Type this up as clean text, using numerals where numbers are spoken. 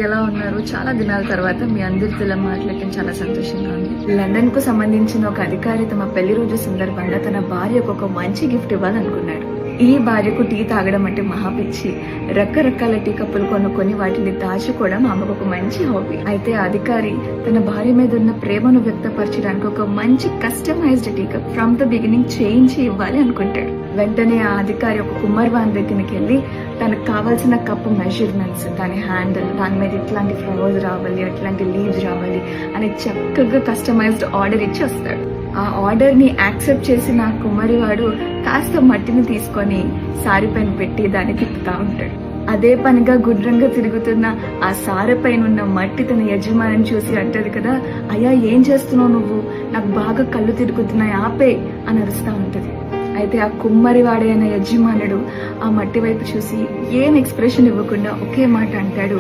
ఎలా ఉన్నారు? చాలా దినాల తర్వాత మీ అందరితో మాట్లాడటం చాలా సంతోషంగా ఉంది. లండన్ కు సంబంధించిన ఒక అధికారి తమ పెళ్లి రోజు సందర్భంగా తన భార్యకు ఒక మంచి గిఫ్ట్ ఇవ్వాలనుకున్నాడు. ఈ భార్యకు టీ తాగడం అంటే మహాపిచ్చి. రకరకాల టీ కప్పులు కొనుక్కొని వాటిని దాచుకోవడం ఆమెకు ఒక మంచి హాబీ. అయితే ఆ అధికారి తన భార్య మీద ఉన్న ప్రేమను వ్యక్తపరచడానికి ఒక మంచి customised tea cup from the beginning చేయించి ఇవ్వాలి అనుకుంటాడు. వెంటనే ఆ అధికారి ఒక కుమ్మరివాన్ దగ్గరికి వెళ్ళి తనకు కావాల్సిన కప్పు మెజర్మెంట్స్, దాని హ్యాండిల్, దాని మీద ఇట్లాంటి ఫ్లవర్స్ రావాలి, అట్లాంటి లీవ్స్ రావాలి అని చక్కగా కస్టమైజ్డ్ ఆర్డర్ ఇచ్చి వస్తాడు. ఆ ఆర్డర్ ని యాక్సెప్ట్ చేసిన కుమ్మరివాడు కాస్త మట్టిని తీసుకొని సారి పైన పెట్టి దాన్ని తిప్పుతా ఉంటాడు. అదే పనిగా గుడ్రంగా తిరుగుతున్న ఆ సారె పైన ఉన్న మట్టి తన యజమానిని చూసి అంటది కదా, అయ్యా ఏం చేస్తున్నావు నువ్వు, నాకు బాగా కళ్ళు తిరుగుతున్నాయి, ఆపే అని అరుస్తా ఉంటది. అయితే ఆ కుమ్మరివాడైన యజమానుడు ఆ మట్టి వైపు చూసి ఏం ఎక్స్ప్రెషన్ ఇవ్వకుండా ఒకే మాట అంటాడు,